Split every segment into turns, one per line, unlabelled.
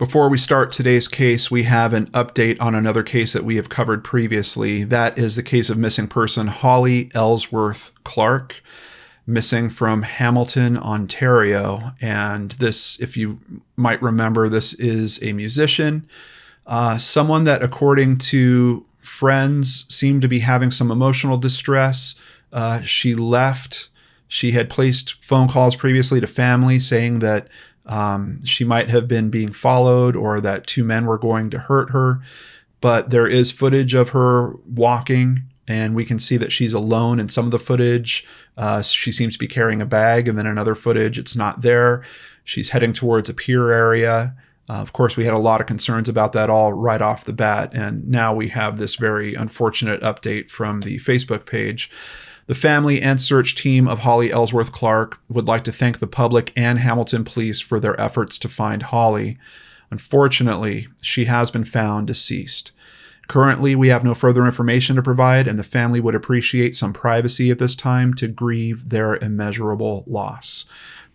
Before we start today's case, we have an update on another case that we have covered previously. That is the case of missing person Holly Ellsworth-Clark, missing from Hamilton, Ontario. And this, if you might remember, this is a musician, someone that, according to friends, seemed to be having some emotional distress. She left. She had placed phone calls previously to family saying that she might have been being followed or that two men were going to hurt her. But there is footage of her walking, and we can see that she's alone in some of the footage. She seems to be carrying a bag, and then another footage, it's not there. She's heading towards a pier area. Of course, we had a lot of concerns about that all right off the bat, and now we have this very unfortunate update from the Facebook page. The family and search team of Holly Ellsworth-Clark would like to thank the public and Hamilton police for their efforts to find Holly. Unfortunately, she has been found deceased. Currently, we have no further information to provide, and the family would appreciate some privacy at this time to grieve their immeasurable loss.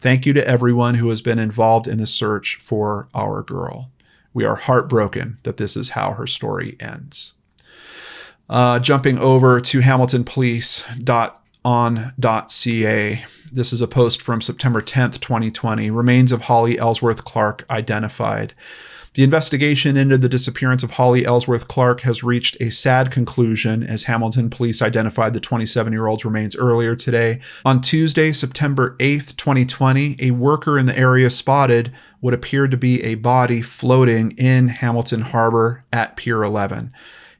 Thank you to everyone who has been involved in the search for our girl. We are heartbroken that this is how her story ends. Jumping over to hamiltonpolice.on.ca. This is a post from September 10th, 2020. Remains of Holly Ellsworth-Clark identified. The investigation into the disappearance of Holly Ellsworth-Clark has reached a sad conclusion as Hamilton police identified the 27-year-old's remains earlier today. On Tuesday, September 8th, 2020, a worker in the area spotted what appeared to be a body floating in Hamilton Harbor at Pier 11.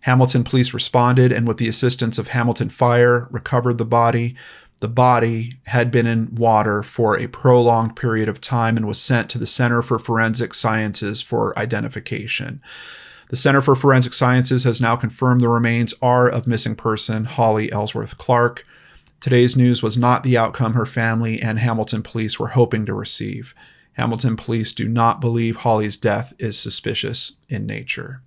Hamilton police responded and, with the assistance of Hamilton Fire, recovered the body. The body had been in water for a prolonged period of time and was sent to the Center for Forensic Sciences for identification. The Center for Forensic Sciences has now confirmed the remains are of missing person Holly Ellsworth-Clark. Today's news was not the outcome her family and Hamilton police were hoping to receive. Hamilton police do not believe Holly's death is suspicious in nature.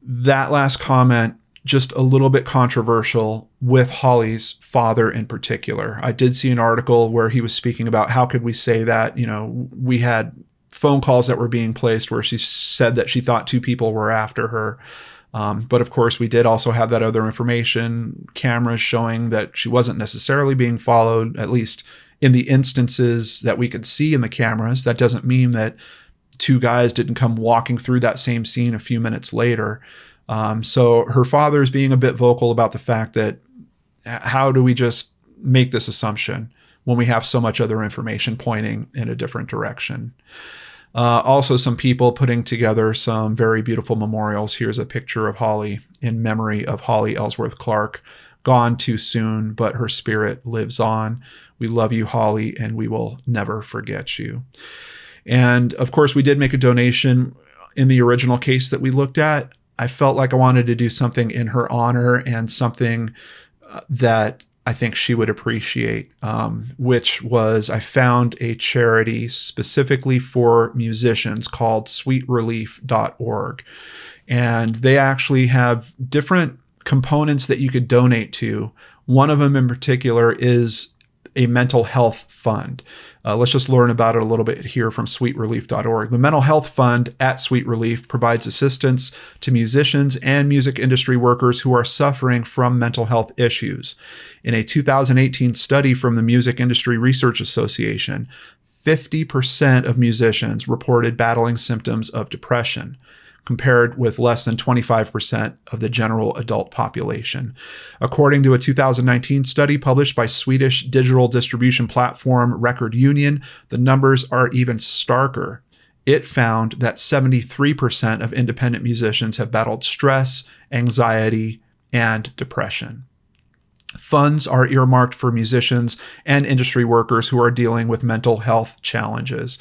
That last comment, just a little bit controversial with Holly's father in particular. I did see an article where he was speaking about how could we say that, we had phone calls that were being placed where she said that she thought two people were after her. But of course, we did also have that other information, cameras showing that she wasn't necessarily being followed, at least in the instances that we could see in the cameras. That doesn't mean that two guys didn't come walking through that same scene a few minutes later. So her father is being a bit vocal about the fact that how do we just make this assumption when we have so much other information pointing in a different direction? Also, some people putting together some very beautiful memorials. Here's a picture of Holly in memory of Holly Ellsworth-Clark, gone too soon, but her spirit lives on. We love you, Holly, and we will never forget you. And of course, we did make a donation in the original case that we looked at. I felt like I wanted to do something in her honor and something that I think she would appreciate, which was I found a charity specifically for musicians called sweetrelief.org. And they actually have different components that you could donate to. One of them in particular is a mental health fund. Let's just learn about it a little bit here from sweetrelief.org. The Mental Health Fund at Sweet Relief provides assistance to musicians and music industry workers who are suffering from mental health issues. In a 2018 study from the Music Industry Research Association, 50% of musicians reported battling symptoms of depression, compared with less than 25% of the general adult population. According to a 2019 study published by Swedish digital distribution platform Record Union, the numbers are even starker. It found that 73% of independent musicians have battled stress, anxiety, and depression. Funds are earmarked for musicians and industry workers who are dealing with mental health challenges.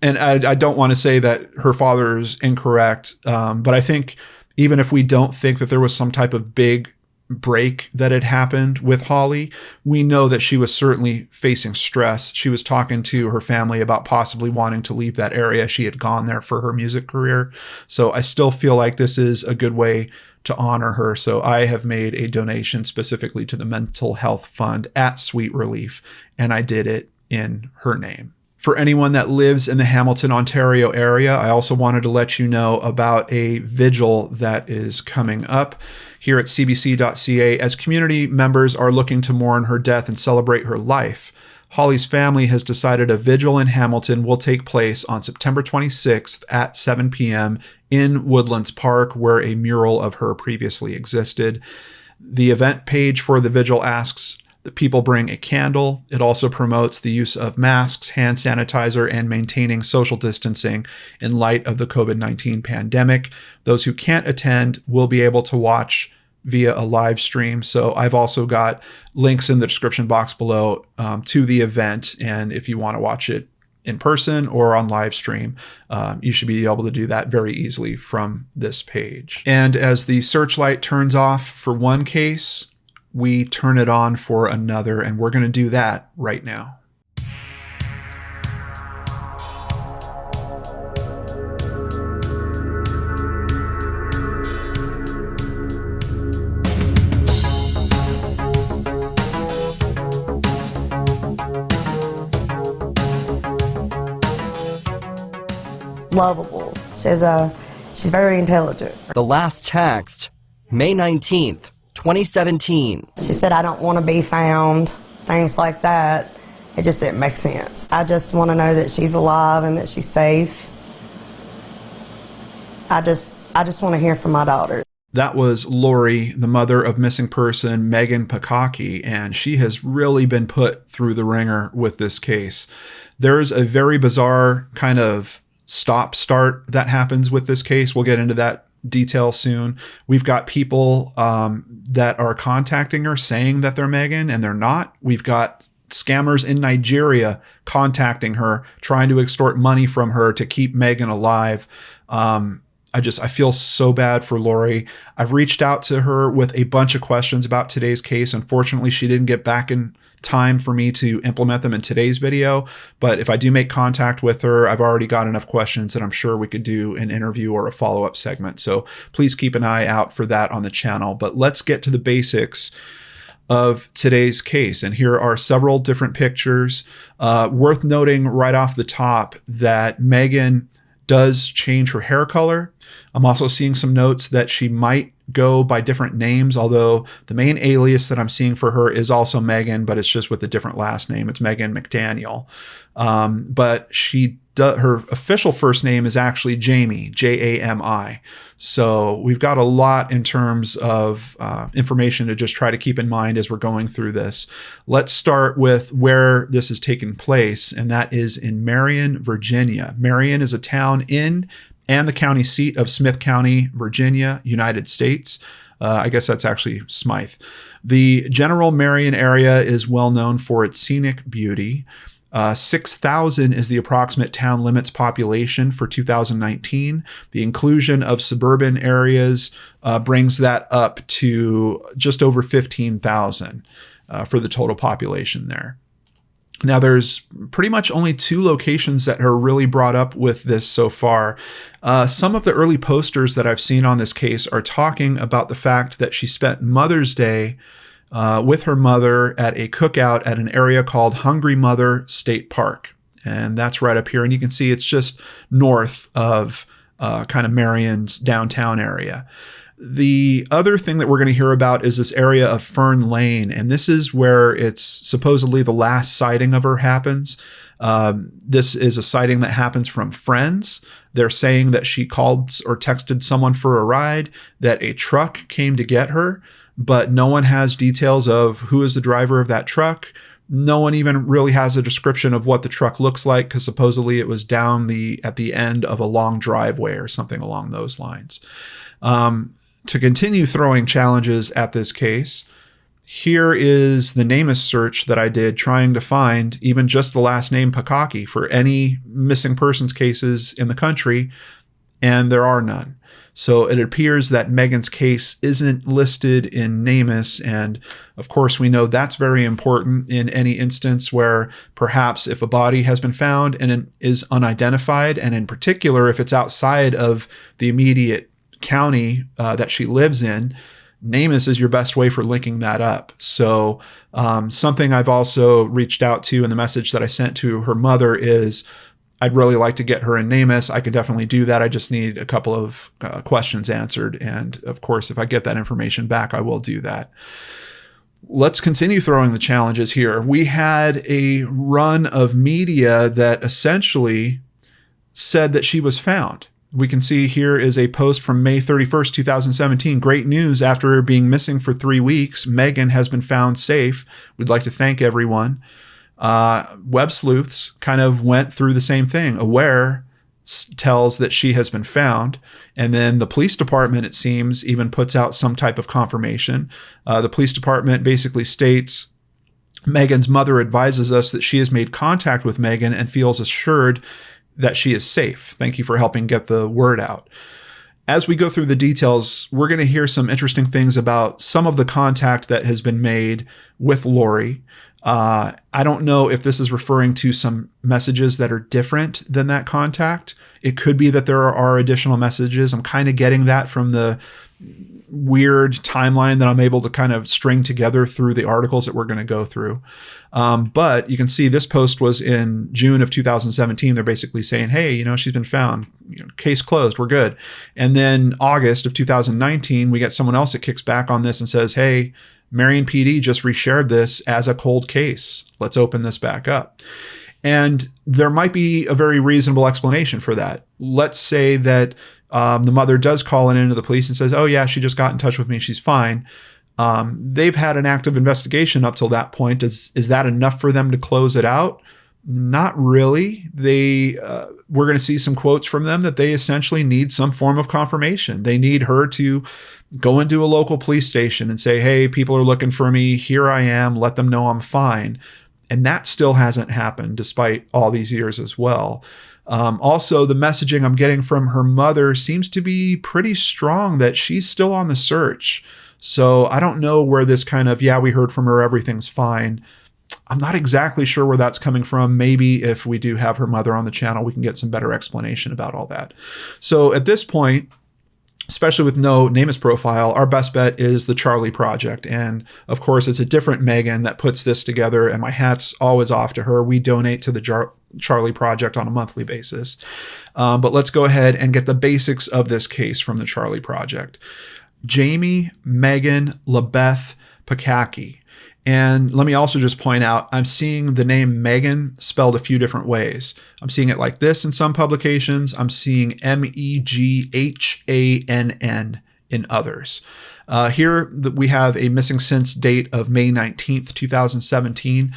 And I don't want to say that her father is incorrect, but I think even if we don't think that there was some type of big break that had happened with Holly, we know that she was certainly facing stress. She was talking to her family about possibly wanting to leave that area. She had gone there for her music career. So I still feel like this is a good way to honor her. So I have made a donation specifically to the Mental Health Fund at Sweet Relief, and I did it in her name. For anyone that lives in the Hamilton, Ontario area, I also wanted to let you know about a vigil that is coming up here at cbc.ca as community members are looking to mourn her death and celebrate her life. Holly's family has decided a vigil in Hamilton will take place on September 26th at 7 p.m. in Woodlands Park, where a mural of her previously existed. The event page for the vigil asks that people bring a candle. It also promotes the use of masks, hand sanitizer, and maintaining social distancing in light of the COVID-19 pandemic. Those who can't attend will be able to watch via a live stream. So I've also got links in the description box below to the event. And if you want to watch it in person or on live stream, you should be able to do that very easily from this page. And as the searchlight turns off for one case, we turn it on for another, and we're going to do that right now.
Lovable. She's very intelligent.
The last text, May 19th, 2017.
She said, I don't want to be found, things like that. It just didn't make sense. I just want to know that she's alive and that she's safe. I just want to hear from my daughter.
That was Lori, the mother of missing person Megan Pakacki, and she has really been put through the ringer with this case. There's a very bizarre kind of stop-start that happens with this case. We'll get into that detail soon. We've got people that are contacting her saying that they're Megan and they're not. We've got scammers in Nigeria contacting her, trying to extort money from her to keep Megan alive. I feel so bad for Lori. I've reached out to her with a bunch of questions about today's case. Unfortunately, she didn't get back in time for me to implement them in today's video. But if I do make contact with her, I've already got enough questions that I'm sure we could do an interview or a follow-up segment. So please keep an eye out for that on the channel. But let's get to the basics of today's case. And here are several different pictures. Worth noting right off the top that Megan does change her hair color. I'm also seeing some notes that she might go by different names, although the main alias that I'm seeing for her is also Megan, but it's just with a different last name. It's Megan McDaniel. But her official first name is actually Jami, Jami. So we've got a lot in terms of information to just try to keep in mind as we're going through this. Let's start with where this is taking place, and that is in Marion, Virginia. Marion is a town in and the county seat of Smith County, Virginia, United States. I guess that's actually Smythe. The general Marion area is well known for its scenic beauty. 6,000 is the approximate town limits population for 2019. The inclusion of suburban areas brings that up to just over 15,000 for the total population there. Now, there's pretty much only two locations that are really brought up with this so far. Some of the early posters that I've seen on this case are talking about the fact that she spent Mother's Day with her mother at a cookout at an area called Hungry Mother State Park. And that's right up here. And you can see it's just north of kind of Marion's downtown area. The other thing that we're going to hear about is this area of Fern Lane, and this is where it's supposedly the last sighting of her happens. This is a sighting that happens from friends. They're saying that she called or texted someone for a ride, that a truck came to get her, but no one has details of who is the driver of that truck. No one even really has a description of what the truck looks like, because supposedly it was down at the end of a long driveway or something along those lines. To continue throwing challenges at this case, here is the NamUs search that I did trying to find even just the last name Pakacki for any missing persons cases in the country, and there are none. So it appears that Megan's case isn't listed in NamUs, and of course we know that's very important in any instance where perhaps if a body has been found and it is unidentified, and in particular if it's outside of the immediate county that she lives in, NamUs is your best way for linking that up. So something I've also reached out to in the message that I sent to her mother is, I'd really like to get her in NamUs. I could definitely do that. I just need a couple of questions answered. And of course, if I get that information back, I will do that. Let's continue throwing the challenges here. We had a run of media that essentially said that she was found. We can see here is a post from May 31st, 2017. Great news. After being missing for 3 weeks, Megan has been found safe. We'd like to thank everyone. Web sleuths kind of went through the same thing. Aware tells that she has been found. And then the police department, it seems, even puts out some type of confirmation. The police department basically states, Megan's mother advises us that she has made contact with Megan and feels assured that she is safe. Thank you for helping get the word out. As we go through the details, we're going to hear some interesting things about some of the contact that has been made with Lori. I don't know if this is referring to some messages that are different than that contact. It could be that there are additional messages. I'm kind of getting that from the weird timeline that I'm able to kind of string together through the articles that we're going to go through. But you can see this post was in June of 2017. They're basically saying, hey, she's been found, case closed, we're good. And then August of 2019, we get someone else that kicks back on this and says, hey, Marion PD just reshared this as a cold case. Let's open this back up. And there might be a very reasonable explanation for that. Let's say that the mother does call in into the police and says, oh yeah, she just got in touch with me, she's fine. They've had an active investigation up till that point. Is that enough for them to close it out? Not really. We're going to see some quotes from them that they essentially need some form of confirmation. They need her to go into a local police station and say, hey, people are looking for me. Here I am. Let them know I'm fine. And that still hasn't happened despite all these years as well. Also, the messaging I'm getting from her mother seems to be pretty strong that she's still on the search. So I don't know where this kind of, yeah, we heard from her, everything's fine. I'm not exactly sure where that's coming from. Maybe if we do have her mother on the channel, we can get some better explanation about all that. So at this point, especially with no NamUs profile, our best bet is the Charlie Project. And of course, it's a different Megan that puts this together, and my hat's always off to her. We donate to the Charlie Project on a monthly basis. But let's go ahead and get the basics of this case from the Charlie Project. Jami, Megan, LaBeth, Pakacki. And let me also just point out, I'm seeing the name Megan spelled a few different ways. I'm seeing it like this in some publications. I'm seeing Meghann in others. Here we have a missing since date of May 19th, 2017.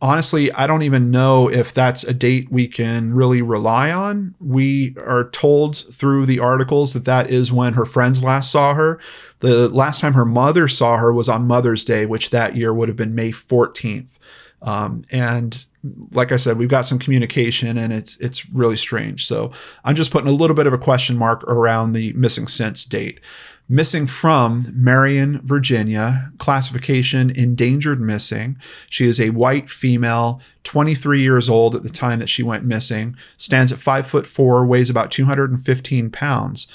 Honestly, I don't even know if that's a date we can really rely on. We are told through the articles that that is when her friends last saw her. The last time her mother saw her was on Mother's Day, which that year would have been May 14th. And like I said, we've got some communication and it's really strange. So I'm just putting a little bit of a question mark around the missing since date. Missing from Marion, Virginia, classification endangered missing. She is a white female, 23 years old at the time that she went missing, stands at 5'4", weighs about 215 pounds.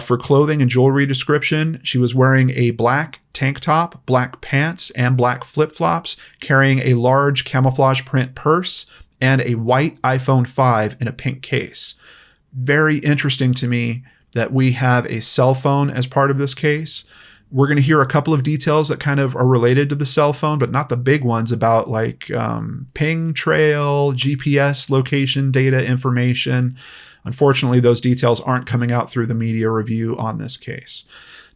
For clothing and jewelry description, she was wearing a black tank top, black pants, and black flip-flops, carrying a large camouflage print purse, and a white iPhone 5 in a pink case. Very interesting to me that we have a cell phone as part of this case. We're going to hear a couple of details that kind of are related to the cell phone, but not the big ones about like ping trail, GPS location data information. Unfortunately, those details aren't coming out through the media review on this case.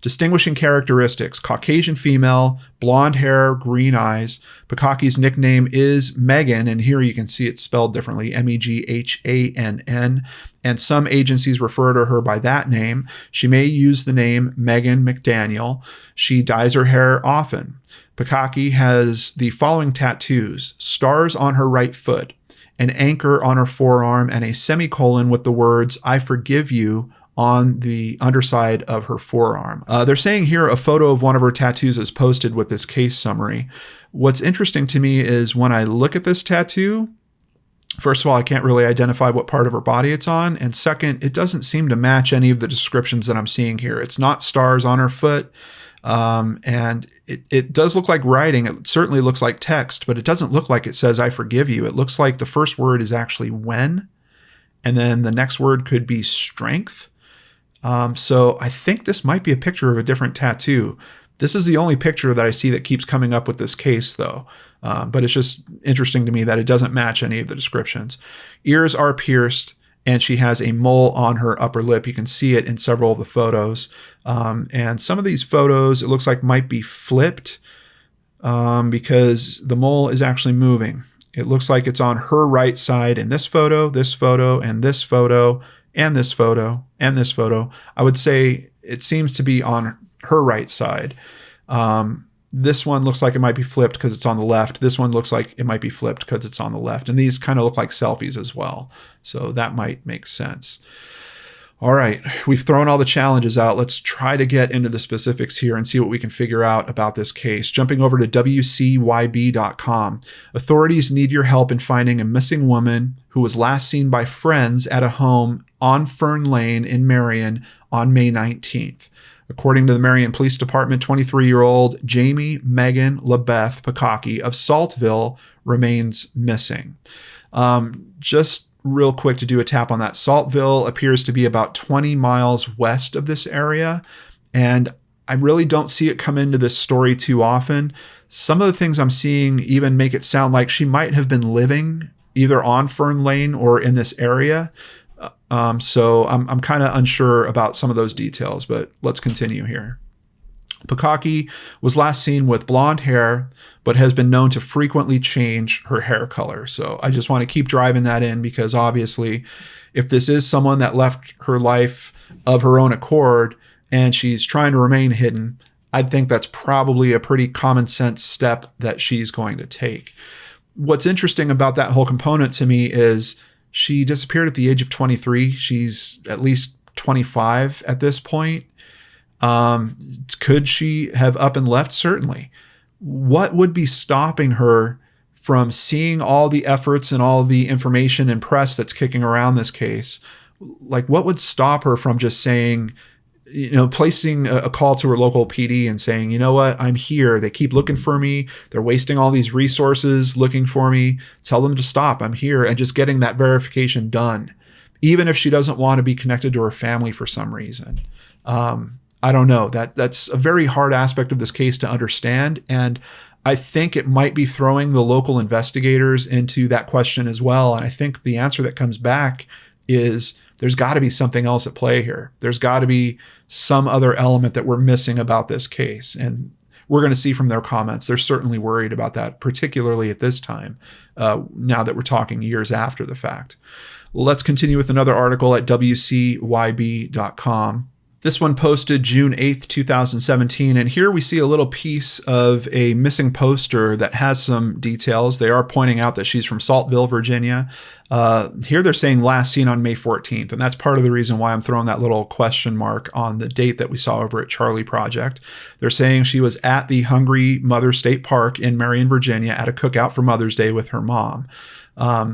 Distinguishing characteristics: Caucasian female, blonde hair, green eyes. Pakacki's nickname is Megan, and here you can see it spelled differently, Meghann, and some agencies refer to her by that name. She may use the name Megan McDaniel. She dyes her hair often. Pakacki has the following tattoos: stars on her right foot, an anchor on her forearm, and a semicolon with the words, "I forgive you," on the underside of her forearm. They're saying here a photo of one of her tattoos is posted with this case summary. What's interesting to me is when I look at this tattoo, First of all, I can't really identify what part of her body it's on. And second, it doesn't seem to match any of the descriptions that I'm seeing here. It's not stars on her foot. And it does look like writing. It certainly looks like text, but it doesn't look like it says, "I forgive you." It looks like the first word is actually "when," and then the next word could be "strength." So I think this might be a picture of a different tattoo. This is the only picture that I see that keeps coming up with this case, though. But it's just interesting to me that it doesn't match any of the descriptions. Ears are pierced, and she has a mole on her upper lip. You can see it in several of the photos. And some of these photos, it looks like might be flipped because the mole is actually moving. It looks like it's on her right side in this photo, and this photo, and this photo, and this photo. I would say it seems to be on her right side. This one looks like it might be flipped because it's on the left. This one looks like it might be flipped because it's on the left. And these kind of look like selfies as well. So that might make sense. All right, we've thrown all the challenges out. Let's try to get into the specifics here and see what we can figure out about this case. Jumping over to WCYB.com. Authorities need your help in finding a missing woman who was last seen by friends at a home on Fern Lane in Marion on May 19th. According to the Marion Police Department, 23-year-old Jami Megan LaBeth Pakacki of Saltville remains missing. Just real quick to do a tap on that. Saltville appears to be about 20 miles west of this area, and I really don't see it come into this story too often. Some of the things I'm seeing even make it sound like she might have been living either on Fern Lane or in this area. So I'm kind of unsure about some of those details, but let's continue here. Pakacki was last seen with blonde hair, but has been known to frequently change her hair color. So I just want to keep driving that in because obviously if this is someone that left her life of her own accord and she's trying to remain hidden, I'd think that's probably a pretty common sense step that she's going to take. What's interesting about that whole component to me is she disappeared at the age of 23. She's at least 25 at this point. Could she have up and left? Certainly. What would be stopping her from seeing all the efforts and all the information and press that's kicking around this case? Like, what would stop her from just saying, placing a call to her local PD and saying, you know what, I'm here. They keep looking for me. They're wasting all these resources looking for me. Tell them to stop. I'm here. And just getting that verification done, even if she doesn't want to be connected to her family for some reason. I don't know. That's a very hard aspect of this case to understand. And I think it might be throwing the local investigators into that question as well. And I think the answer that comes back is there's got to be something else at play here. There's got to be some other element that we're missing about this case. And we're going to see from their comments, they're certainly worried about that, particularly at this time, now that we're talking years after the fact. Let's continue with another article at WCYB.com. This one posted June 8th, 2017, and here we see a little piece of a missing poster that has some details. They are pointing out that she's from Saltville, Virginia. Here they're saying last seen on May 14th, and that's part of the reason why I'm throwing that little question mark on the date that we saw over at Charlie Project. They're saying she was at the Hungry Mother State Park in Marion, Virginia at a cookout for Mother's Day with her mom.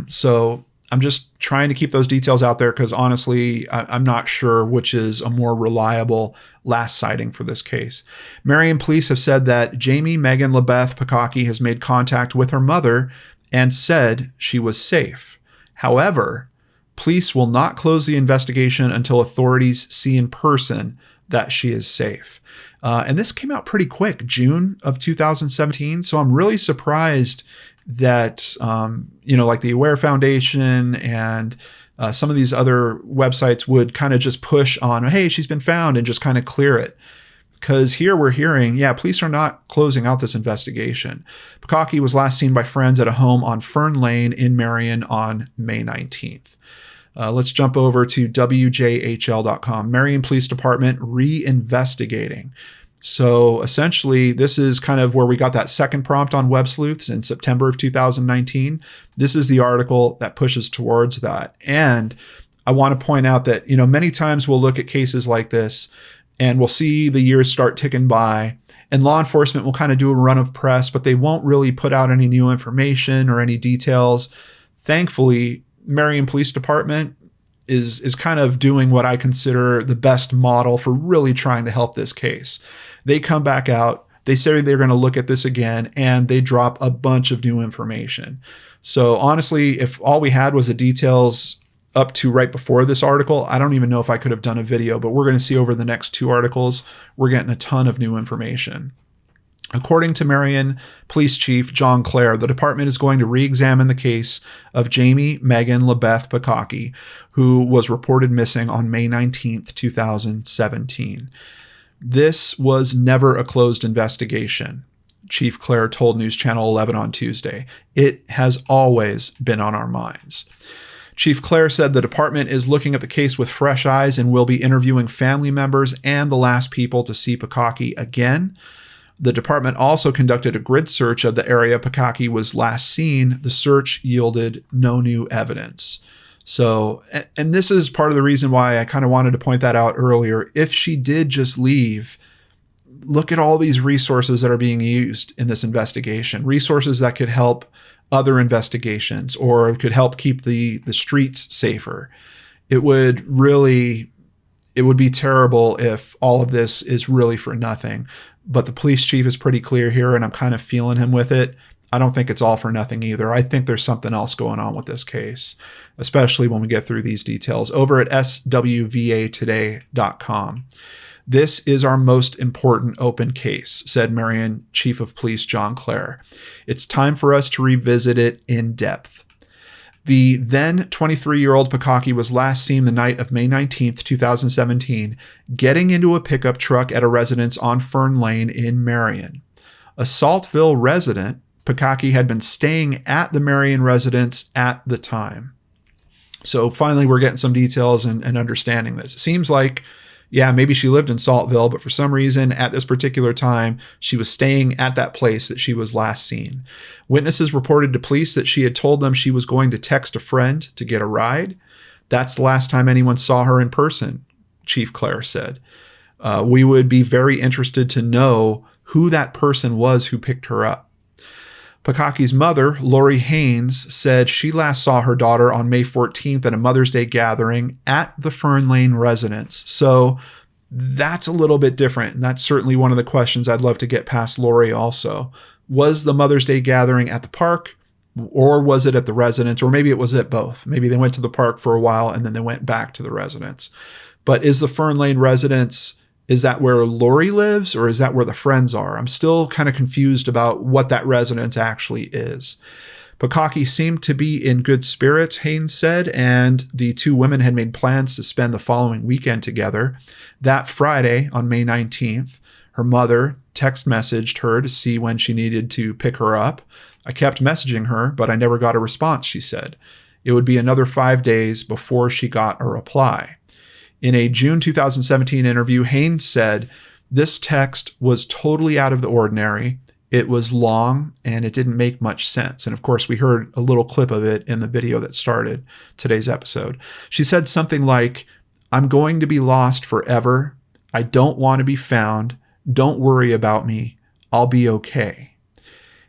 So I'm just trying to keep those details out there because honestly, I'm not sure which is a more reliable last sighting for this case. Marion police have said that Jami Megan LaBeth Pakacki has made contact with her mother and said she was safe. However, police will not close the investigation until authorities see in person that she is safe. And this came out pretty quick, June of 2017. So I'm really surprised that, like the Aware Foundation and some of these other websites would kind of just push on, hey, she's been found, and just kind of clear it. Because here we're hearing, police are not closing out this investigation. Pakacki was last seen by friends at a home on Fern Lane in Marion on May 19th. Let's jump over to WJHL.com. Marion Police Department reinvestigating. So essentially, this is kind of where we got that second prompt on Web Sleuths in September of 2019. This is the article that pushes towards that. And I want to point out that, many times we'll look at cases like this and we'll see the years start ticking by, and law enforcement will kind of do a run of press, but they won't really put out any new information or any details. Thankfully, Marion Police Department is kind of doing what I consider the best model for really trying to help this case. They come back out, they say they're going to look at this again, and they drop a bunch of new information. So honestly, if all we had was the details up to right before this article, I don't even know if I could have done a video, but we're going to see over the next 2 articles, we're getting a ton of new information. According to Marion Police Chief John Clare, the department is going to re-examine the case of Jami, Megan, LaBeth Pakacki, who was reported missing on May 19th, 2017. This was never a closed investigation, Chief Clare told News Channel 11 on Tuesday. It has always been on our minds. Chief Clare said the department is looking at the case with fresh eyes and will be interviewing family members and the last people to see Pakacki again. The department also conducted a grid search of the area Pakacki was last seen. The search yielded no new evidence. So, and this is part of the reason why I kind of wanted to point that out earlier. If she did just leave, look at all these resources that are being used in this investigation, resources that could help other investigations or could help keep the streets safer. It would be terrible if all of this is really for nothing. But the police chief is pretty clear here, and I'm kind of feeling him with it. I don't think it's all for nothing either. I think there's something else going on with this case, especially when we get through these details. Over at swvatoday.com. This is our most important open case, said Marion Chief of Police John Clare. It's time for us to revisit it in depth. The then 23-year-old Pakacki was last seen the night of May 19th, 2017, getting into a pickup truck at a residence on Fern Lane in Marion. A Saltville resident, Pakacki had been staying at the Marion residence at the time. So finally, we're getting some details and understanding this. It seems like, yeah, maybe she lived in Saltville, but for some reason at this particular time, she was staying at that place that she was last seen. Witnesses reported to police that she had told them she was going to text a friend to get a ride. That's the last time anyone saw her in person, Chief Clare said. We would be very interested to know who that person was who picked her up. Pakacki's mother, Lori Haynes, said she last saw her daughter on May 14th at a Mother's Day gathering at the Fern Lane residence. So that's a little bit different. And that's certainly one of the questions I'd love to get past Lori also. Was the Mother's Day gathering at the park, or was it at the residence? Or maybe it was at both. Maybe they went to the park for a while and then they went back to the residence. But is the Fern Lane residence, is that where Lori lives, or is that where the friends are? I'm still kind of confused about what that residence actually is. Pakacki seemed to be in good spirits, Haynes said, and the two women had made plans to spend the following weekend together. That Friday, on May 19th, her mother text messaged her to see when she needed to pick her up. I kept messaging her, but I never got a response, she said. It would be another 5 days before she got a reply. In a June 2017 interview, Haynes said, "This text was totally out of the ordinary. It was long and it didn't make much sense." And of course, we heard a little clip of it in the video that started today's episode. She said something like, "I'm going to be lost forever. I don't want to be found. Don't worry about me. I'll be okay."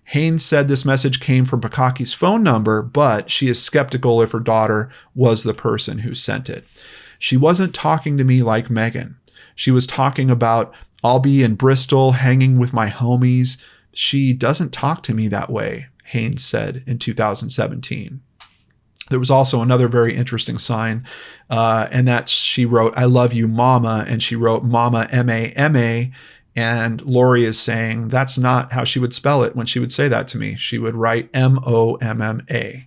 Haynes said this message came from Pakacki's phone number, but she is skeptical if her daughter was the person who sent it. She wasn't talking to me like Megan. She was talking about, "I'll be in Bristol hanging with my homies." She doesn't talk to me that way, Haynes said in 2017. There was also another very interesting sign, and that she wrote, "I love you, Mama," and she wrote Mama, M-A-M-A, and Lori is saying that's not how she would spell it when she would say that to me. She would write M-O-M-M-A.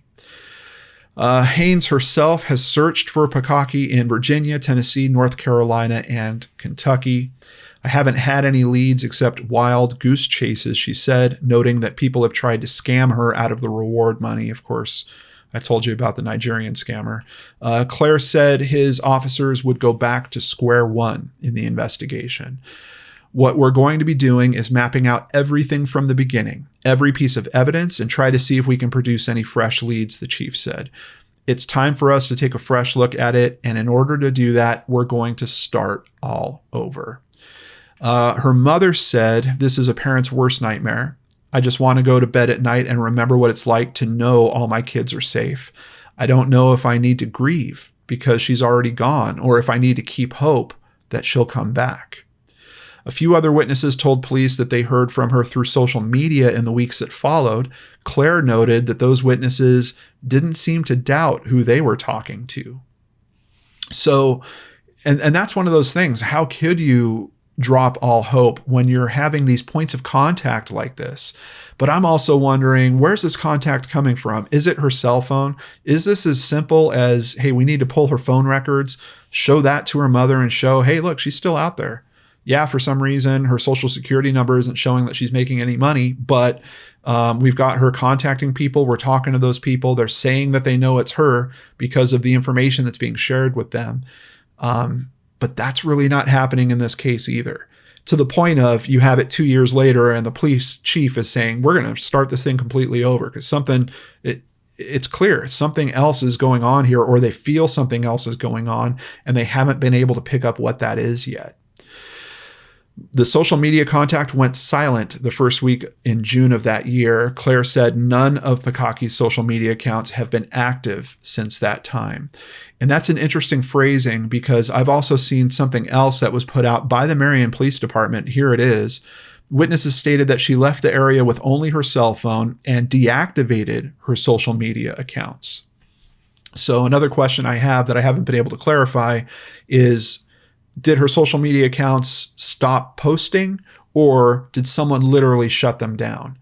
Haynes herself has searched for Pakacki in Virginia, Tennessee, North Carolina, and Kentucky. "I haven't had any leads except wild goose chases," she said, noting that people have tried to scam her out of the reward money. Of course, I told you about the Nigerian scammer. Clare said his officers would go back to square one in the investigation. "What we're going to be doing is mapping out everything from the beginning, every piece of evidence, and try to see if we can produce any fresh leads," the chief said. "It's time for us to take a fresh look at it, and in order to do that, we're going to start all over." Her mother said, "This is a parent's worst nightmare. I just want to go to bed at night and remember what it's like to know all my kids are safe. I don't know if I need to grieve because she's already gone, or if I need to keep hope that she'll come back. A few other witnesses told police that they heard from her through social media in the weeks that followed. Claire noted that those witnesses didn't seem to doubt who they were talking to. So, and that's one of those things. How could you drop all hope when you're having these points of contact like this? But I'm also wondering, where's this contact coming from? Is it her cell phone? Is this as simple as, hey, we need to pull her phone records, show that to her mother and show, hey, look, she's still out there. Yeah, for some reason, her social security number isn't showing that she's making any money, but we've got her contacting people. We're talking to those people. They're saying that they know it's her because of the information that's being shared with them. But that's really not happening in this case either. To the point of, you have it 2 years later and the police chief is saying, we're going to start this thing completely over because it's clear something else is going on here, or they feel something else is going on and they haven't been able to pick up what that is yet. The social media contact went silent the first week in June of that year. Claire said none of Pakacki's social media accounts have been active since that time. And that's an interesting phrasing because I've also seen something else that was put out by the Marion Police Department. Here it is. Witnesses stated that she left the area with only her cell phone and deactivated her social media accounts. So another question I have that I haven't been able to clarify is, did her social media accounts stop posting, or did someone literally shut them down?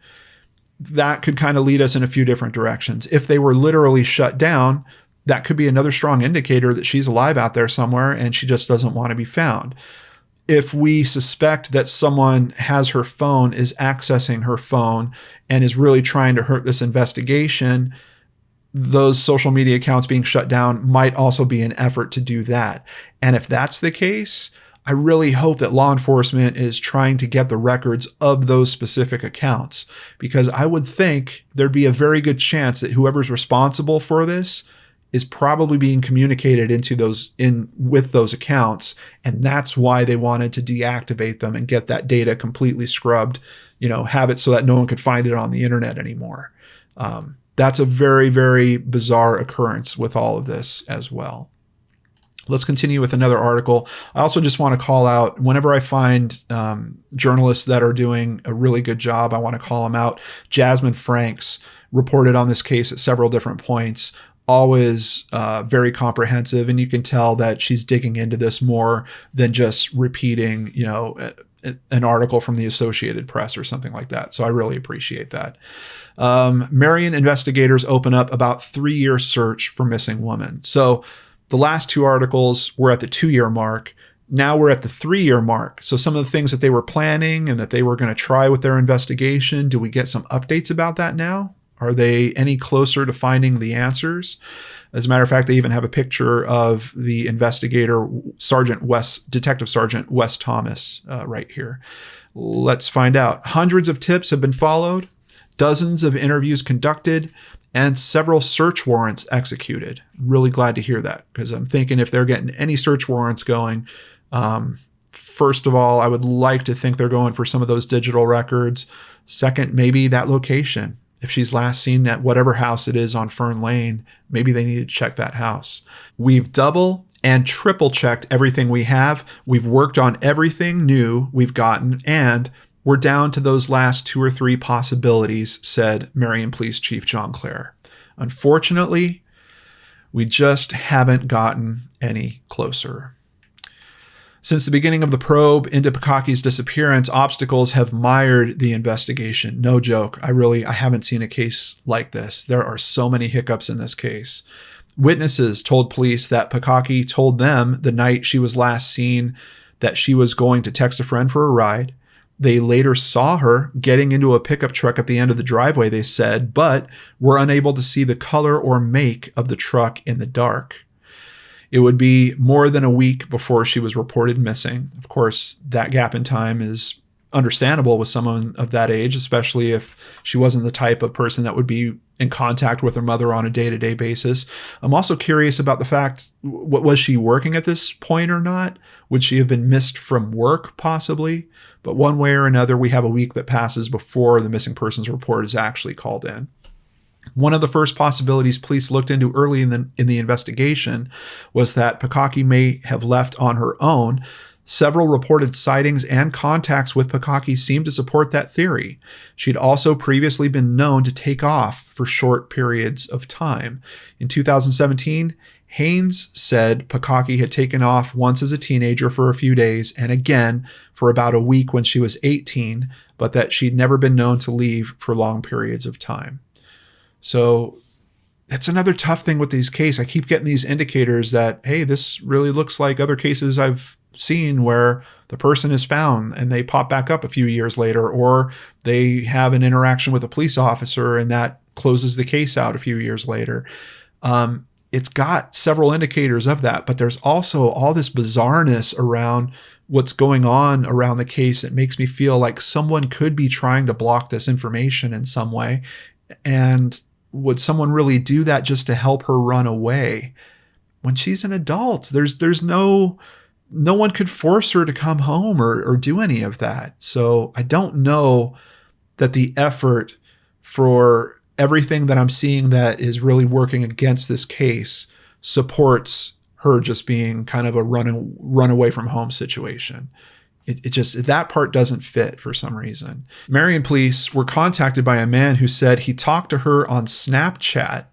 That could kind of lead us in a few different directions. If they were literally shut down, that could be another strong indicator that she's alive out there somewhere and she just doesn't want to be found. If we suspect that someone has her phone, is accessing her phone, and is really trying to hurt this investigation, those social media accounts being shut down might also be an effort to do that. And if that's the case, I really hope that law enforcement is trying to get the records of those specific accounts, because I would think there'd be a very good chance that whoever's responsible for this is probably being communicated with those accounts. And that's why they wanted to deactivate them and get that data completely scrubbed, have it so that no one could find it on the internet anymore. That's a very, very bizarre occurrence with all of this as well. Let's continue with another article. I also just want to call out, whenever I find journalists that are doing a really good job, I want to call them out. Jasmine Franks reported on this case at several different points, always very comprehensive. And you can tell that she's digging into this more than just repeating, an article from the Associated Press or something like that. So I really appreciate that. Marion investigators open up about 3-year search for missing woman. So the last two articles were at the 2-year mark. Now we're at the 3-year mark. So some of the things that they were planning and that they were going to try with their investigation, do we get some updates about that now? Are they any closer to finding the answers? As a matter of fact, they even have a picture of the investigator, Detective Sergeant Wes Thomas, right here. Let's find out. Hundreds of tips have been followed, dozens of interviews conducted, and several search warrants executed. Really glad to hear that, because I'm thinking if they're getting any search warrants going, first of all, I would like to think they're going for some of those digital records. Second, maybe that location. If she's last seen at whatever house it is on Fern Lane, maybe they need to check that house. We've double and triple checked everything we have. We've worked on everything new we've gotten, and we're down to those last 2 or 3 possibilities, said Marion Police Chief John Clare. Unfortunately, we just haven't gotten any closer. Since the beginning of the probe into Pakacki's disappearance, obstacles have mired the investigation. No joke. I haven't seen a case like this. There are so many hiccups in this case. Witnesses told police that Pakacki told them the night she was last seen that she was going to text a friend for a ride. They later saw her getting into a pickup truck at the end of the driveway, they said, but were unable to see the color or make of the truck in the dark. It would be more than a week before she was reported missing. Of course, that gap in time is understandable with someone of that age, especially if she wasn't the type of person that would be in contact with her mother on a day-to-day basis. I'm also curious about the fact, was she working at this point or not? Would she have been missed from work possibly? But one way or another, we have a week that passes before the missing persons report is actually called in. One of the first possibilities police looked into early in the investigation was that Pakacki may have left on her own. Several reported sightings and contacts with Pakacki seem to support that theory. She'd also previously been known to take off for short periods of time. In 2017, Haynes said Pakacki had taken off once as a teenager for a few days and again for about a week when she was 18, but that she'd never been known to leave for long periods of time. So that's another tough thing with these cases. I keep getting these indicators that, hey, this really looks like other cases I've seen where the person is found and they pop back up a few years later, or they have an interaction with a police officer and that closes the case out a few years later. It's got several indicators of that, but there's also all this bizarreness around what's going on around the case. It makes me feel like someone could be trying to block this information in some way. And would someone really do that just to help her run away when she's an adult? There's no one could force her to come home or do any of that. So I don't know that the effort for everything that I'm seeing that is really working against this case supports her just being kind of a run away from home situation. It just, that part doesn't fit for some reason. Marion police were contacted by a man who said he talked to her on Snapchat,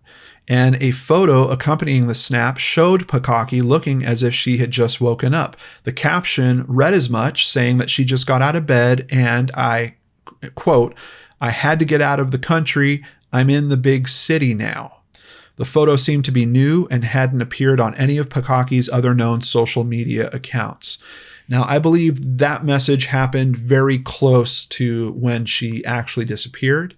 and a photo accompanying the snap showed Pakacki looking as if she had just woken up. The caption read as much, saying that she just got out of bed and I, quote, "I had to get out of the country. I'm in the big city now." The photo seemed to be new and hadn't appeared on any of Pakacki's other known social media accounts. Now, I believe that message happened very close to when she actually disappeared.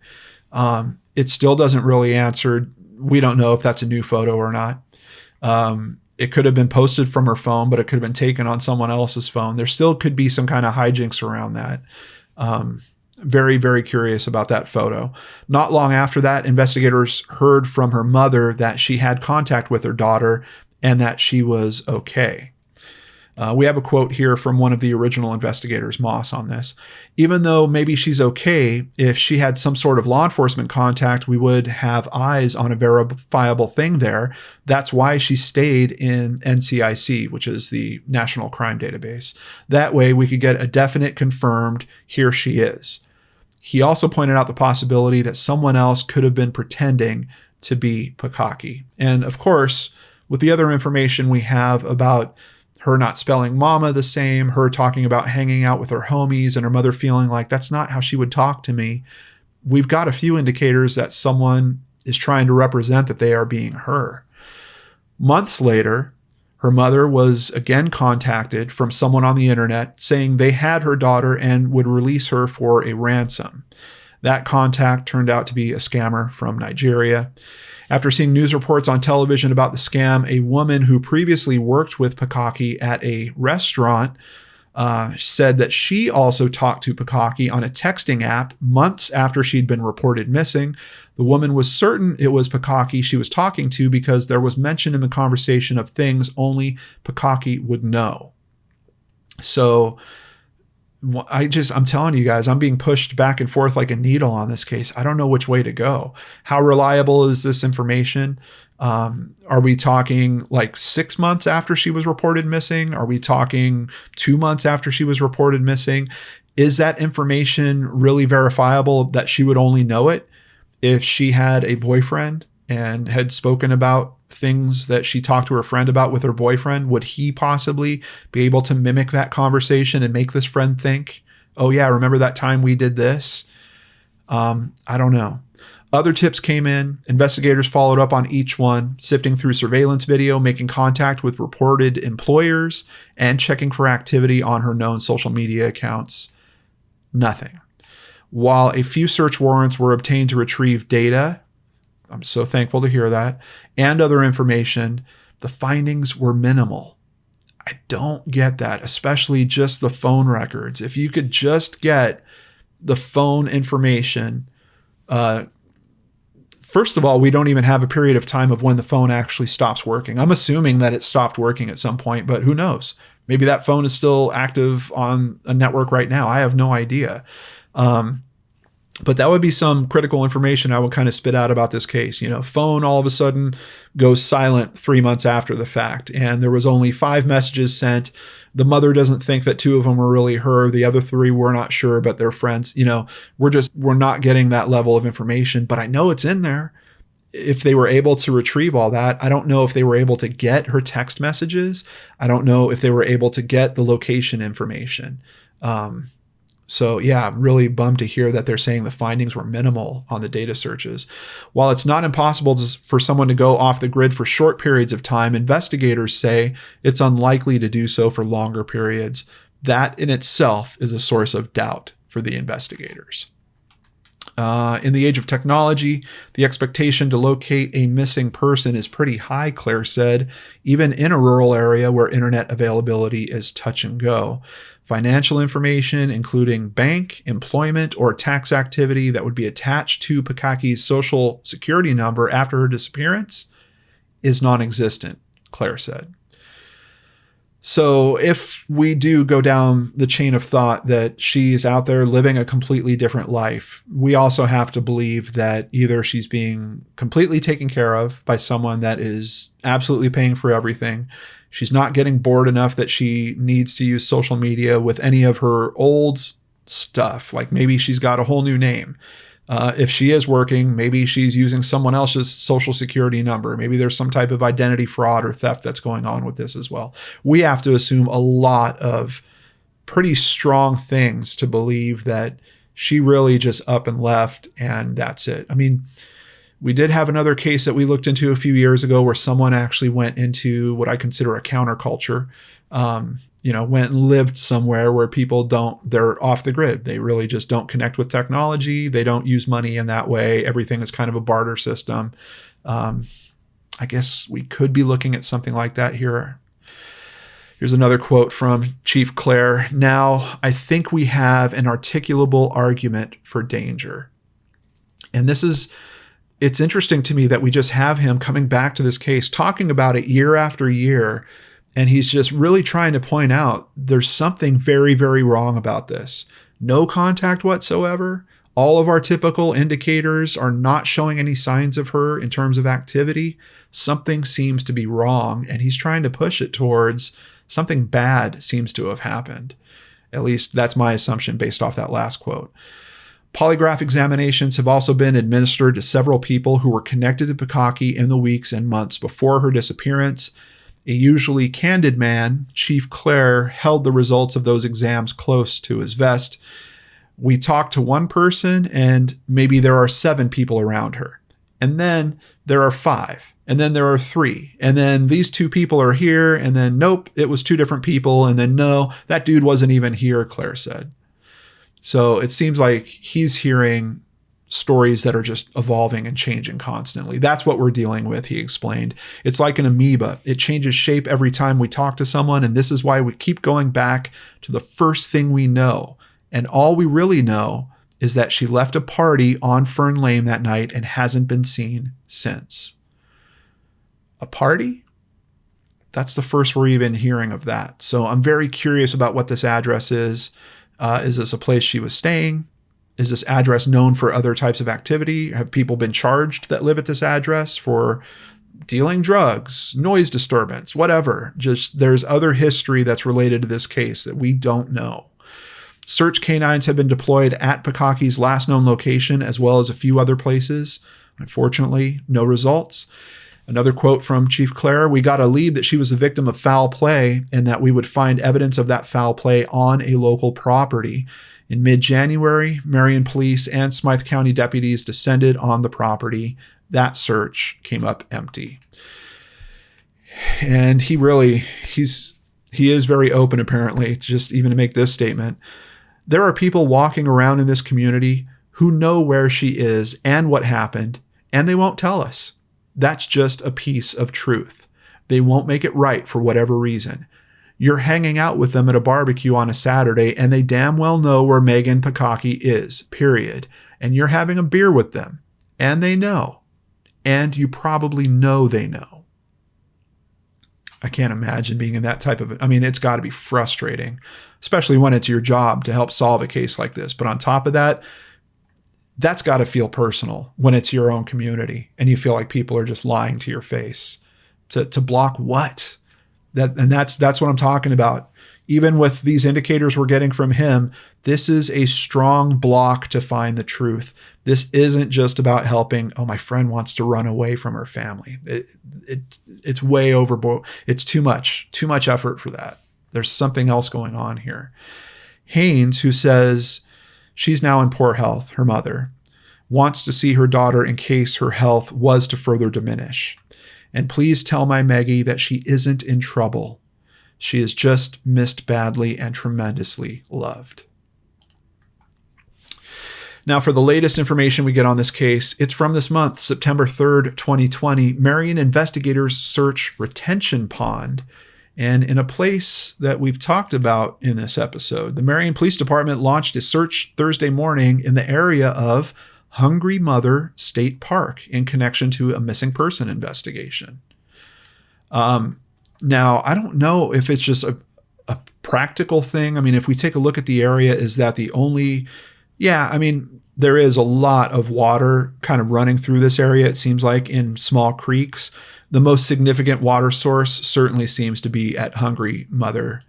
It still doesn't really answer. We don't know if that's a new photo or not. It could have been posted from her phone, but it could have been taken on someone else's phone. There still could be some kind of hijinks around that. Very, very curious about that photo. Not long after that, investigators heard from her mother that she had contact with her daughter and that she was okay. We have a quote here from one of the original investigators, Moss, on this. "Even though maybe she's okay, if she had some sort of law enforcement contact, we would have eyes on a verifiable thing there. That's why she stayed in NCIC, which is the National Crime Database. That way we could get a definite confirmed, here she is." He also pointed out the possibility that someone else could have been pretending to be Pakacki. And of course, with the other information we have about her not spelling mama the same, her talking about hanging out with her homies and her mother feeling like that's not how she would talk to me, we've got a few indicators that someone is trying to represent that they are being her. Months later, her mother was again contacted from someone on the internet saying they had her daughter and would release her for a ransom. That contact turned out to be a scammer from Nigeria. After seeing news reports on television about the scam, a woman who previously worked with Pakacki at a restaurant said that she also talked to Pakacki on a texting app months after she'd been reported missing. The woman was certain it was Pakacki she was talking to because there was mention in the conversation of things only Pakacki would know. So I'm telling you guys, I'm being pushed back and forth like a needle on this case. I don't know which way to go. How reliable is this information? Are we talking like 6 months after she was reported missing? Are we talking 2 months after she was reported missing? Is that information really verifiable that she would only know it if she had a boyfriend and had spoken about things that she talked to her friend about with her boyfriend? Would he possibly be able to mimic that conversation and make this friend think, oh yeah, remember that time we did this? I don't know. Other tips came in. Investigators followed up on each one, sifting through surveillance video, making contact with reported employers, and checking for activity on her known social media accounts. Nothing. While a few search warrants were obtained to retrieve data, I'm so thankful to hear that, and other information, the findings were minimal. I don't get that, especially just the phone records. If you could just get the phone information, first of all, we don't even have a period of time of when the phone actually stops working. I'm assuming that it stopped working at some point, but who knows? Maybe that phone is still active on a network right now. I have no idea. But that would be some critical information I would kind of spit out about this case. Phone all of a sudden goes silent 3 months after the fact, and there was only 5 messages sent. The mother doesn't think that 2 of them were really her. The other 3 we're not sure, but they're friends. We're not getting that level of information, but I know it's in there. If they were able to retrieve all that, I don't know if they were able to get her text messages. I don't know if they were able to get the location information. So yeah, I'm really bummed to hear that they're saying the findings were minimal on the data searches. While it's not impossible for someone to go off the grid for short periods of time, investigators say it's unlikely to do so for longer periods. That in itself is a source of doubt for the investigators. In the age of technology, the expectation to locate a missing person is pretty high, Claire said, even in a rural area where internet availability is touch and go. Financial information, including bank, employment, or tax activity that would be attached to Pakacki's social security number after her disappearance, is non-existent, Claire said. So if we do go down the chain of thought that she's out there living a completely different life, we also have to believe that either she's being completely taken care of by someone that is absolutely paying for everything. She's not getting bored enough that she needs to use social media with any of her old stuff. Like maybe she's got a whole new name. If she is working, maybe she's using someone else's social security number. Maybe there's some type of identity fraud or theft that's going on with this as well. We have to assume a lot of pretty strong things to believe that she really just up and left and that's it. I mean, we did have another case that we looked into a few years ago where someone actually went into what I consider a counterculture. Went and lived somewhere where people they're off the grid. They really just don't connect with technology. They don't use money in that way. Everything is kind of a barter system. I guess we could be looking at something like that here. Here's another quote from Chief Clare. Now, I think we have an articulable argument for danger. And it's interesting to me that we just have him coming back to this case, talking about it year after year. And he's just really trying to point out there's something very, very wrong about this. No contact whatsoever. All of our typical indicators are not showing any signs of her in terms of activity. Something seems to be wrong, and he's trying to push it towards something bad seems to have happened. At least that's my assumption based off that last quote. Polygraph examinations have also been administered to several people who were connected to Pakacki in the weeks and months before her disappearance. A usually candid man, Chief Clare held the results of those exams close to his vest. We talked to one person and maybe there are 7 people around her. And then there are 5. And then there are 3. And then these 2 people are here. And then nope, it was 2 different people. And then no, that dude wasn't even here, Clare said. So it seems like he's hearing stories that are just evolving and changing constantly. That's what we're dealing with, he explained. It's like an amoeba. It changes shape every time we talk to someone, and this is why we keep going back to the first thing we know. And all we really know is that she left a party on Fern Lane that night and hasn't been seen since. A party? That's the first we're even hearing of that. So I'm very curious about what this address is. Is this a place she was staying? Is this address known for other types of activity? Have people been charged that live at this address for dealing drugs, noise disturbance, whatever? Just there's other history that's related to this case that we don't know. Search canines have been deployed at Pakacki's last known location as well as a few other places. Unfortunately, no results. Another quote from Chief Clare, we got a lead that she was the victim of foul play and that we would find evidence of that foul play on a local property. In mid-January, Marion police and Smythe County deputies descended on the property. That search came up empty. And he is very open, apparently, just even to make this statement. There are people walking around in this community who know where she is and what happened, and they won't tell us. That's just a piece of truth. They won't make it right for whatever reason. You're hanging out with them at a barbecue on a Saturday, and they damn well know where Megan Pakacki is, period. And you're having a beer with them, and they know. And you probably know they know. I can't imagine being in that type of, it's got to be frustrating, especially when it's your job to help solve a case like this. But on top of that, that's got to feel personal when it's your own community and you feel like people are just lying to your face. To block what? That's what I'm talking about. Even with these indicators we're getting from him, this is a strong block to find the truth. This isn't just about helping, my friend wants to run away from her family. It's way overboard. It's too much effort for that. There's something else going on here. Haynes, who says she's now in poor health, her mother, wants to see her daughter in case her health was to further diminish. And please tell my Meggie that she isn't in trouble. She is just missed badly and tremendously loved. Now, for the latest information we get on this case, it's from this month, September 3rd, 2020. Marion investigators search retention pond. And in a place that we've talked about in this episode, the Marion Police Department launched a search Thursday morning in the area of Hungry Mother State Park in connection to a missing person investigation. Now, I don't know if it's just a practical thing. If we take a look at the area, is that the only... there is a lot of water kind of running through this area, it seems like, in small creeks. The most significant water source certainly seems to be at Hungry Mother.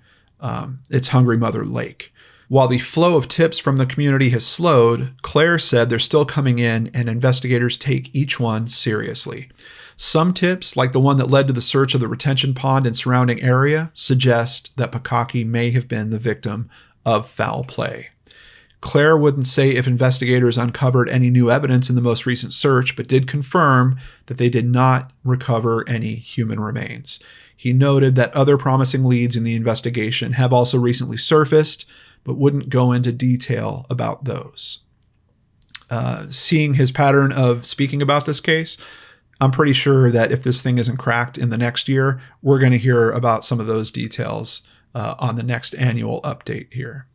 It's Hungry Mother Lake. While the flow of tips from the community has slowed, Claire said they're still coming in and investigators take each one seriously. Some tips, like the one that led to the search of the retention pond and surrounding area, suggest that Pakacki may have been the victim of foul play. Claire wouldn't say if investigators uncovered any new evidence in the most recent search, but did confirm that they did not recover any human remains. He noted that other promising leads in the investigation have also recently surfaced, but wouldn't go into detail about those. Seeing his pattern of speaking about this case, I'm pretty sure that if this thing isn't cracked in the next year, we're going to hear about some of those details on the next annual update here.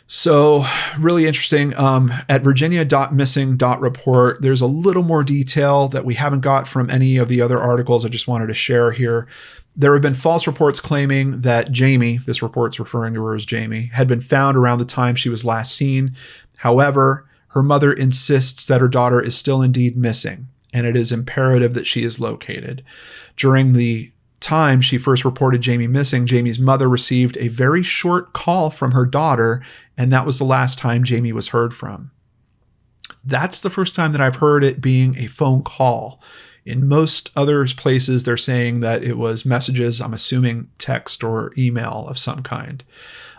So really interesting. At virginia.missing.report, there's a little more detail that we haven't got from any of the other articles I just wanted to share here. There have been false reports claiming that Jami, this report's referring to her as Jami, had been found around the time she was last seen. However, her mother insists that her daughter is still indeed missing, and it is imperative that she is located. During the time she first reported Jami missing, Jami's mother received a very short call from her daughter, and that was the last time Jami was heard from. That's the first time that I've heard it being a phone call. In most other places, they're saying that it was messages, I'm assuming text or email of some kind.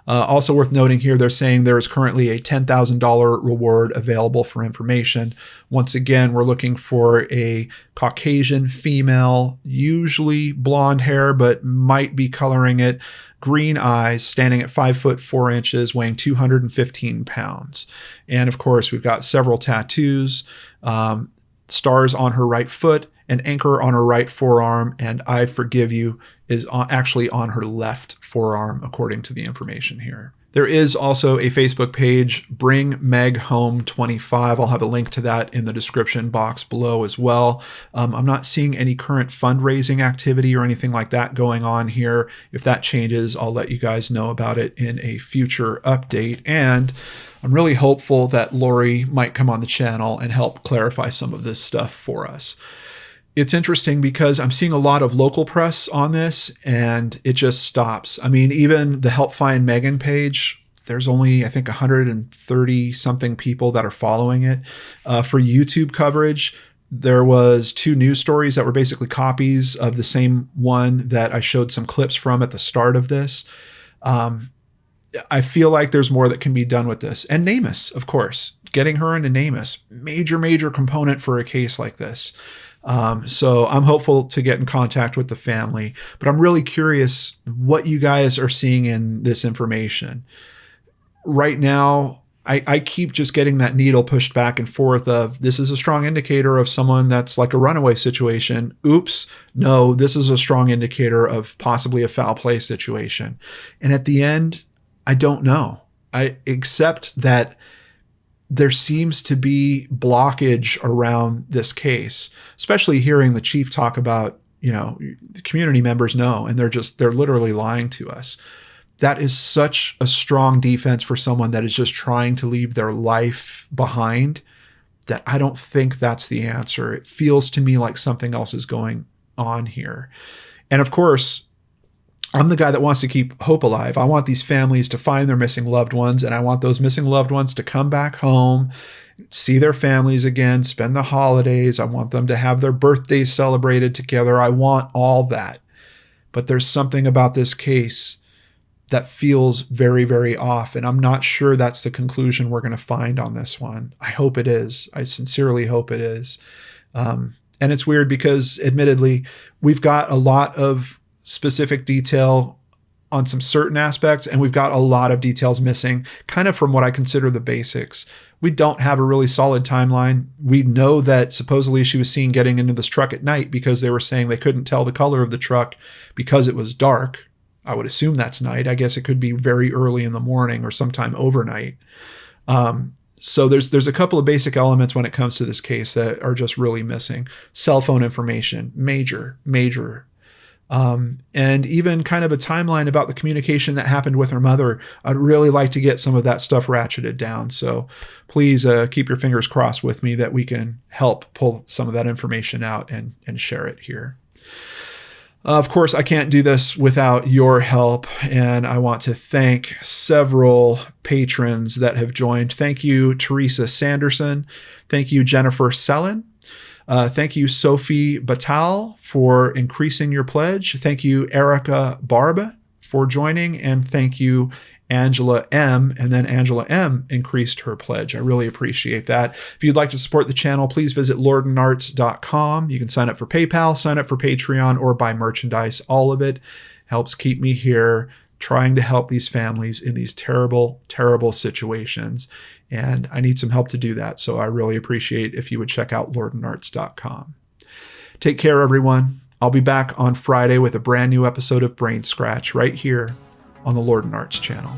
Also worth noting here, they're saying there is currently a $10,000 reward available for information. Once again, we're looking for a Caucasian female, usually blonde hair, but might be coloring it, green eyes, standing at 5'4", weighing 215 pounds. And of course, we've got several tattoos, stars on her right foot, an anchor on her right forearm, and I forgive you is actually on her left forearm, according to the information here. There is also a Facebook page, Bring Meg Home 25. I'll have a link to that in the description box below as well. I'm not seeing any current fundraising activity or anything like that going on here. If that changes, I'll let you guys know about it in a future update. And I'm really hopeful that Lori might come on the channel and help clarify some of this stuff for us. It's interesting because I'm seeing a lot of local press on this and it just stops. Even the Help Find Megan page, there's only, I think, 130 something people that are following it. For YouTube coverage, there was 2 news stories that were basically copies of the same one that I showed some clips from at the start of this. I feel like there's more that can be done with this. And NamUs, of course, getting her into NamUs, major component for a case like this. So I'm hopeful to get in contact with the family, but I'm really curious what you guys are seeing in this information. Right now, I keep just getting that needle pushed back and forth of, this is a strong indicator of someone that's like a runaway situation. Oops, no, this is a strong indicator of possibly a foul play situation. And at the end, I don't know. Except that there seems to be blockage around this case, especially hearing the chief talk about, the community members know, and they're literally lying to us. That is such a strong defense for someone that is just trying to leave their life behind, that I don't think that's the answer. It feels to me like something else is going on here. And of course, I'm the guy that wants to keep hope alive. I want these families to find their missing loved ones, and I want those missing loved ones to come back home, see their families again, spend the holidays. I want them to have their birthdays celebrated together. I want all that. But there's something about this case that feels very, very off. And I'm not sure that's the conclusion we're going to find on this one. I hope it is. I sincerely hope it is. And it's weird because, admittedly, we've got a lot of specific detail on some certain aspects, and we've got a lot of details missing, kind of from what I consider the basics. We don't have a really solid timeline. We know that supposedly she was seen getting into this truck at night because they were saying they couldn't tell the color of the truck because it was dark. I would assume that's night. I guess it could be very early in the morning or sometime overnight. So there's a couple of basic elements when it comes to this case that are just really missing. Cell phone information, major. And even kind of a timeline about the communication that happened with her mother. I'd really like to get some of that stuff ratcheted down. So please keep your fingers crossed with me that we can help pull some of that information out and share it here. Of course, I can't do this without your help, and I want to thank several patrons that have joined. Thank you, Teresa Sanderson. Thank you, Jennifer Sellen. Thank you, Sophie Batal, for increasing your pledge. Thank you, Erica Barba, for joining. And thank you, Angela M. And then Angela M. increased her pledge. I really appreciate that. If you'd like to support the channel, please visit lordandarts.com. You can sign up for PayPal, sign up for Patreon, or buy merchandise. All of it helps keep me here trying to help these families in these terrible, terrible situations. And I need some help to do that. So I really appreciate if you would check out lordandarts.com. Take care, everyone. I'll be back on Friday with a brand new episode of Brainscratch right here on the Lord and Arts channel.